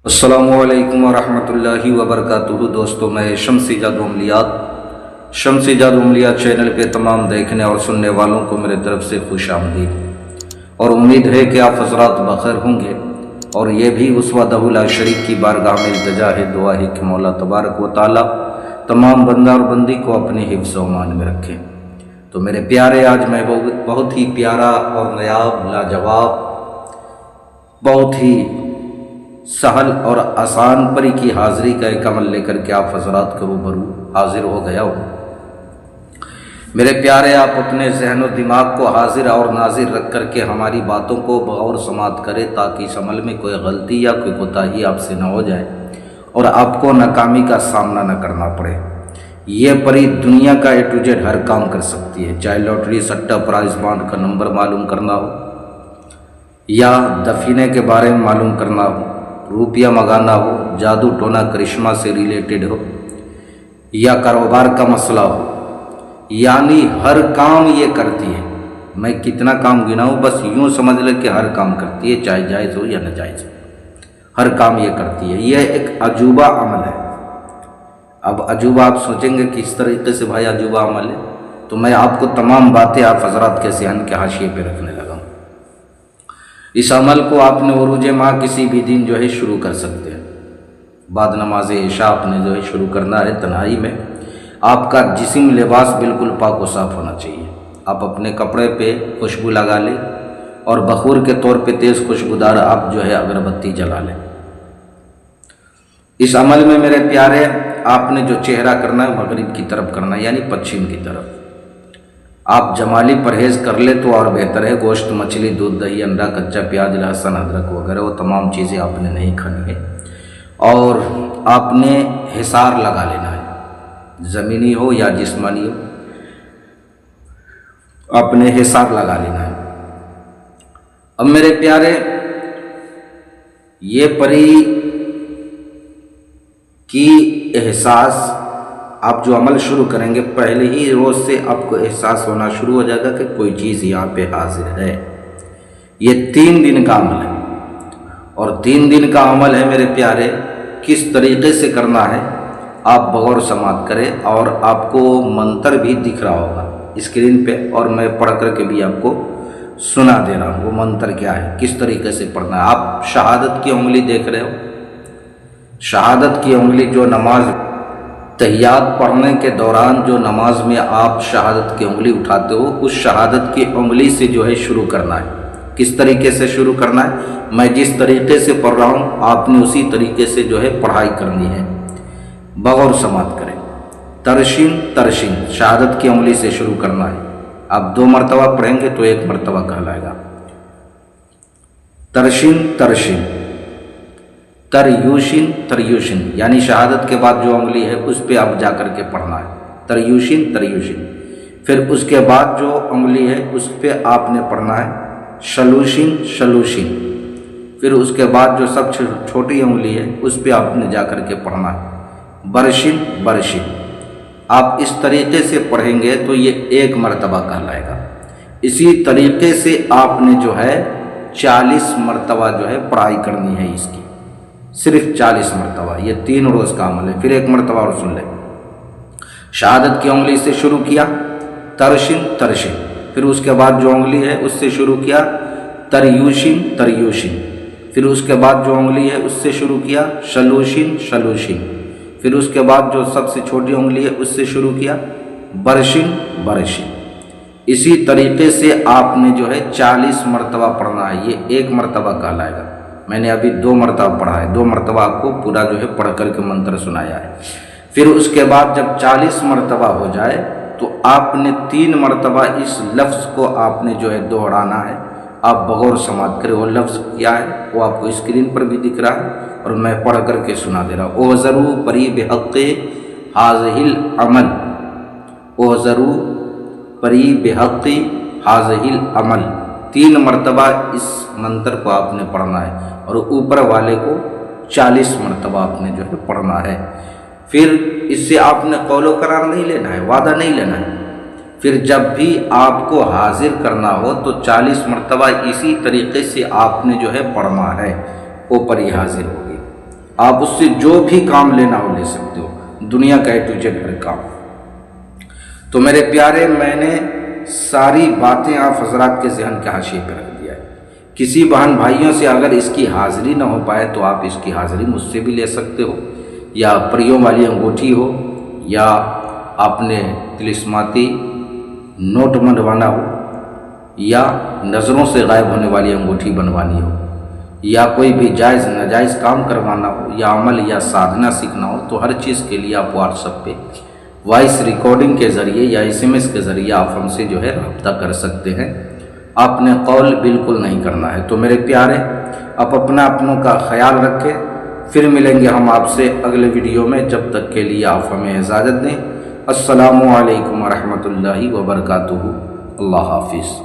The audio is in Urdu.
السلام علیکم ورحمۃ اللہ وبرکاتہ۔ دوستوں، میں شمسی جادو عملیات چینل پہ تمام دیکھنے اور سننے والوں کو میرے طرف سے خوش آمدید، اور امید ہے کہ آپ حضرات بخیر ہوں گے، اور یہ بھی اس وحدہ لا شریک کی بارگاہ میں التجا ہے، دعا ہے کہ مولا تبارک و تعالی تمام بندہ اور بندی کو اپنے حفظ و امان میں رکھے۔ تو میرے پیارے، آج میں بہت ہی پیارا اور نایاب، لاجواب، بہت ہی سہل اور آسان پری کی حاضری کا ایک عمل لے کر کے آپ حضرات کے روبرو حاضر ہو گیا ہوں۔ میرے پیارے، آپ اپنے ذہن و دماغ کو حاضر اور ناظر رکھ کر کے ہماری باتوں کو بغور سماعت کرے، تاکہ اس عمل میں کوئی غلطی یا کوئی کوتاہی آپ سے نہ ہو جائے اور آپ کو ناکامی کا سامنا نہ کرنا پڑے۔ یہ پری دنیا کا A to Z ہر کام کر سکتی ہے، چاہے لاٹری، سٹا، پرائز بانڈ کا نمبر معلوم کرنا ہو، یا دفینے کے بارے میں معلوم کرنا ہو، روپیہ منگانا ہو، جادو ٹونا کرشمہ سے ریلیٹڈ ہو، یا کاروبار کا مسئلہ ہو، یعنی ہر کام یہ کرتی ہے۔ میں کتنا کام گناؤں، بس یوں سمجھ لے کہ ہر کام کرتی ہے، چاہے جائز ہو یا ناجائز ہو، ہر کام یہ کرتی ہے۔ یہ ایک عجوبہ عمل ہے۔ اب عجوبہ آپ سوچیں گے کہ اس طریقے سے بھائی عجوبہ عمل ہے، تو میں آپ کو تمام باتیں آپ حضرات کے ذہن کے حاشیے پہ رکھنے لگا ہوں۔ اس عمل کو آپ نے عروج ماہ کسی بھی دن جو ہے شروع کر سکتے ہیں۔ بعد نماز عشاء آپ نے جو ہے شروع کرنا ہے، تنہائی میں۔ آپ کا جسم، لباس بالکل پاک و صاف ہونا چاہیے۔ آپ اپنے کپڑے پہ خوشبو لگا لیں، اور بخور کے طور پہ تیز خوشبودار آپ جو ہے اگربتی جلا لیں۔ اس عمل میں میرے پیارے، آپ نے جو چہرہ کرنا ہے مغرب کی طرف کرنا ہے، یعنی پچھم کی طرف۔ آپ جمالی پرہیز کر لیں تو اور بہتر ہے۔ گوشت، مچھلی، دودھ، دہی، انڈا، کچا پیاز، لہسن، ادرک وغیرہ وہ تمام چیزیں آپ نے نہیں کھانی ہے، اور آپ نے حصار لگا لینا ہے، زمینی ہو یا جسمانی ہو، آپ نے حصار لگا لینا ہے۔ اب میرے پیارے، یہ پری کی احساس، آپ جو عمل شروع کریں گے، پہلے ہی روز سے آپ کو احساس ہونا شروع ہو جائے گا کہ کوئی چیز یہاں پہ حاضر ہے۔ یہ 3 دن کا عمل ہے، اور 3 دن کا عمل ہے میرے پیارے۔ کس طریقے سے کرنا ہے آپ بغور سماعت کریں، اور آپ کو منتر بھی دکھ رہا ہوگا اسکرین پہ، اور میں پڑھ کر کے بھی آپ کو سنا دے رہا ہوں وہ منتر کیا ہے، کس طریقے سے پڑھنا ہے۔ آپ شہادت کی انگلی دیکھ رہے ہو، شہادت کی انگلی جو نماز تحیات پڑھنے کے دوران جو نماز میں آپ شہادت کی انگلی اٹھاتے ہو، اس شہادت کی انگلی سے جو ہے شروع کرنا ہے۔ کس طریقے سے شروع کرنا ہے؟ میں جس طریقے سے پڑھ رہا ہوں، آپ نے اسی طریقے سے جو ہے پڑھائی کرنی ہے، بغور سماعت کریں۔ ترشین ترشین، شہادت کی انگلی سے شروع کرنا ہے۔ آپ 2 مرتبہ پڑھیں گے تو 1 مرتبہ کہلائے گا۔ ترشین ترشین، تریوشن تریوشن، یعنی شہادت کے بعد جو انگلی ہے اس پہ آپ جا کر کے پڑھنا ہے، تریوشن تریوشن۔ پھر اس کے بعد جو انگلی ہے اس پہ آپ نے پڑھنا ہے شلوشن شلوشن۔ پھر اس کے بعد جو سب چھوٹی انگلی ہے اس پہ آپ نے جا کر کے پڑھنا ہے برشن برشن۔ آپ اس طریقے سے پڑھیں گے تو یہ 1 مرتبہ کہلائے گا۔ اسی طریقے سے آپ نے جو ہے 40 مرتبہ جو ہے پڑھائی کرنی ہے اس کی، صرف 40 مرتبہ۔ یہ 3 روز کا عمل ہے۔ پھر 1 مرتبہ اور سن لیں۔ شہادت کی انگلی سے شروع کیا ترشن ترشن، پھر اس کے بعد جو انگلی ہے اس سے شروع کیا تریوشن تریوشن، پھر اس کے بعد جو انگلی ہے اس سے شروع کیا شلوشن شلوشن، پھر اس کے بعد جو سب سے چھوٹی انگلی ہے اس سے شروع کیا برشن برشن۔ اسی طریقے سے آپ نے جو ہے 40 مرتبہ پڑھنا ہے۔ یہ 1 مرتبہ کہلائے گا۔ میں نے ابھی 2 مرتبہ پڑھا ہے، 2 مرتبہ آپ کو پورا جو ہے پڑھ کر کے منتر سنایا ہے۔ پھر اس کے بعد جب 40 مرتبہ ہو جائے تو آپ نے 3 مرتبہ اس لفظ کو آپ نے جو ہے دوہرانا ہے۔ آپ بغور سماعت کریں۔ وہ لفظ کیا ہے وہ آپ کو اسکرین پر بھی دکھ رہا ہے، اور میں پڑھ کر کے سنا دے رہا ہوں۔ اوذروا پری بحق ھذہ العمل، اوذروا پری بحق ھذہ العمل۔ 3 مرتبہ اس منتر کو آپ نے پڑھنا ہے، اور اوپر والے کو 40 مرتبہ آپ نے جو ہے پڑھنا ہے۔ پھر اس سے آپ نے قول و قرار نہیں لینا ہے، وعدہ نہیں لینا ہے۔ پھر جب بھی آپ کو حاضر کرنا ہو تو 40 مرتبہ اسی طریقے سے آپ نے جو ہے پڑھنا ہے، وہ پری حاضر ہوگی۔ آپ اس سے جو بھی کام لینا ہو لے سکتے ہو، دنیا کا A to Z ہر کام۔ تو میرے پیارے، میں نے ساری باتیں آپ حضرات کے ذہن کے حاشیے پہ رکھ دیا ہے۔ کسی بہن بھائیوں سے اگر اس کی حاضری نہ ہو پائے تو آپ اس کی حاضری مجھ سے بھی لے سکتے ہو، یا پریوں والی انگوٹھی ہو، یا آپ نے طلسماتی نوٹ بنوانا ہو، یا نظروں سے غائب ہونے والی انگوٹھی بنوانی ہو، یا کوئی بھی جائز ناجائز کام کروانا ہو، یا عمل یا سادھنا سیکھنا ہو، تو ہر چیز کے لیے آپ واٹس ایپ پہ وائس ریکارڈنگ کے ذریعے یا SMS کے ذریعے آپ ہم سے جو ہے رابطہ کر سکتے ہیں۔ آپ نے قول بالکل نہیں کرنا ہے۔ تو میرے پیارے، آپ اپنوں کا خیال رکھیں، پھر ملیں گے ہم آپ سے اگلے ویڈیو میں۔ جب تک کے لیے آپ ہمیں اجازت دیں۔ السلام علیکم ورحمۃ اللہ وبرکاتہ۔ اللہ حافظ۔